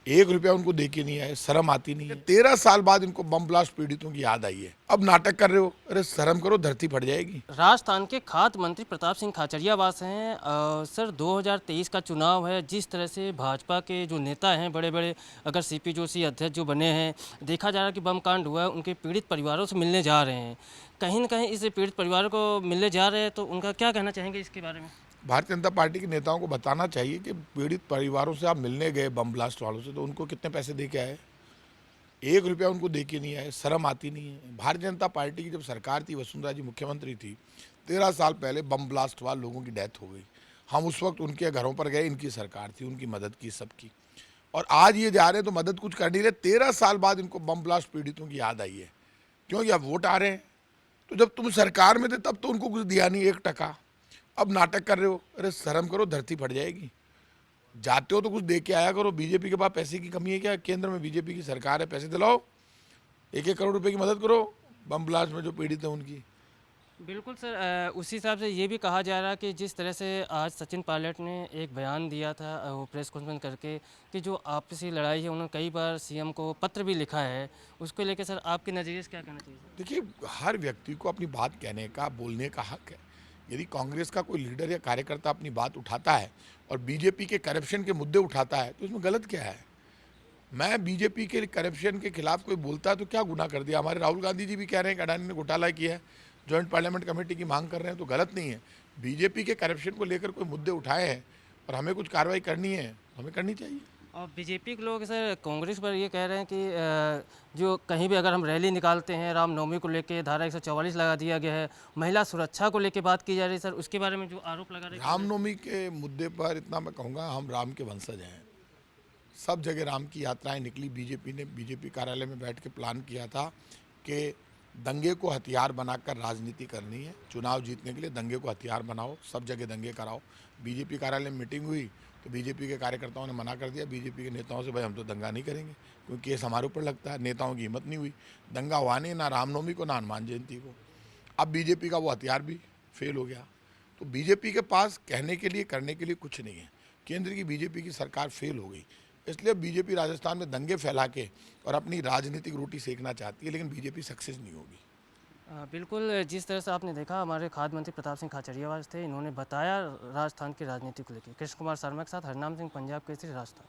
1 रुपया उनको दे के नहीं आए, शर्म आती नहीं है। 13 साल बाद इनको बम ब्लास्ट पीड़ितों की याद आई है, अब नाटक कर रहे हो। अरे शर्म करो, धरती फट जाएगी। राजस्थान के खाद्य मंत्री प्रताप सिंह खाचरियावास हैं। सर 2023 का चुनाव है, जिस तरह से भाजपा के जो नेता हैं बड़े बड़े, अगर सीपी जोशी अध्यक्ष जो बने हैं, देखा जा रहा है कि बम कांड हुआ है, उनके पीड़ित परिवारों से मिलने जा रहे हैं। कहीं ना कहीं इस पीड़ित परिवारों को मिलने जा रहे हैं, तो उनका क्या कहना चाहेंगे इसके बारे में? भारतीय जनता पार्टी के नेताओं को बताना चाहिए कि पीड़ित परिवारों से आप मिलने गए बम ब्लास्ट वालों से, तो उनको कितने पैसे दे के आए? 1 रुपया उनको दे के नहीं आए, शर्म आती नहीं है। भारतीय जनता पार्टी की जब सरकार थी, वसुंधरा जी मुख्यमंत्री थी, 13 साल पहले बम ब्लास्ट हुआ, लोगों की डेथ हो गई। हम उस वक्त उनके घरों पर गए, इनकी सरकार थी, उनकी मदद की, सबकी। और आज ये जा रहे हैं तो मदद कुछ कर नहीं रहे। 13 साल बाद इनको बम ब्लास्ट पीड़ितों की याद आई है, क्योंकि अब वोट आ रहे हैं। तो जब तुम सरकार में थे तब तो उनको कुछ दिया नहीं, 1 टका। अब नाटक कर रहे हो। अरे शर्म करो, धरती फट जाएगी। जाते हो तो कुछ दे के आया करो। बीजेपी के पास पैसे की कमी है क्या? केंद्र में बीजेपी की सरकार है, पैसे दिलाओ, 1-1 करोड़ रुपए की मदद करो बम ब्लास्ट में जो पीड़ित है उनकी। बिल्कुल सर, उसी हिसाब से ये भी कहा जा रहा है कि जिस तरह से आज सचिन पायलट ने एक बयान दिया था, वो प्रेस कॉन्फ्रेंस करके, कि जो आपसी लड़ाई है उन्होंने कई बार सीएम को पत्र भी लिखा है, उसको लेकर सर आपके नज़रिए से क्या कहना चाहिए सर? देखिए, हर व्यक्ति को अपनी बात कहने का, बोलने का हक है। यदि कांग्रेस का कोई लीडर या कार्यकर्ता अपनी बात उठाता है और बीजेपी के करप्शन के मुद्दे उठाता है, तो इसमें गलत क्या है? मैं बीजेपी के करप्शन के खिलाफ कोई बोलता है तो क्या गुनाह कर दिया? हमारे राहुल गांधी जी भी कह रहे हैं कि अडानी ने घोटाला किया है, जॉइंट पार्लियामेंट कमेटी की मांग कर रहे हैं, तो गलत नहीं है। बीजेपी के करप्शन को लेकर कोई मुद्दे उठाए हैं और हमें कुछ कार्रवाई करनी है, हमें करनी चाहिए। और बीजेपी के लोग सर कांग्रेस पर ये कह रहे हैं कि जो कहीं भी अगर हम रैली निकालते हैं, रामनवमी को लेके धारा 144 लगा दिया गया है, महिला सुरक्षा को लेके बात की जा रही है, सर उसके बारे में जो आरोप लगा रहे हैं। रामनवमी के मुद्दे पर इतना मैं कहूँगा, हम राम के वंशज हैं। सब जगह राम की यात्राएं निकली। बीजेपी ने बीजेपी कार्यालय में बैठ के प्लान किया था कि दंगे को हथियार बनाकर राजनीति करनी है। चुनाव जीतने के लिए दंगे को हथियार बनाओ, सब जगह दंगे कराओ। बीजेपी कार्यालय में मीटिंग हुई तो बीजेपी के कार्यकर्ताओं ने मना कर दिया, बीजेपी के नेताओं से, भाई हम तो दंगा नहीं करेंगे, क्योंकि केस हमारे ऊपर लगता है। नेताओं की हिम्मत नहीं हुई, दंगा हुआ नहीं, ना रामनवमी को ना हनुमान जयंती को। अब बीजेपी का वो हथियार भी फेल हो गया। तो बीजेपी के पास कहने के लिए, करने के लिए कुछ नहीं है। केंद्र की बीजेपी की सरकार फेल हो गई, इसलिए बीजेपी राजस्थान में दंगे फैला के और अपनी राजनीतिक रोटी सेकना चाहती है, लेकिन बीजेपी सक्सेस नहीं होगी। बिल्कुल, जिस तरह से आपने देखा, हमारे खाद्य मंत्री प्रताप सिंह खाचरियावास थे, इन्होंने बताया राजस्थान की राजनीति को लेकर। कृष्ण कुमार शर्मा के साथ हरनाम सिंह, पंजाब केसरी, राजस्थान।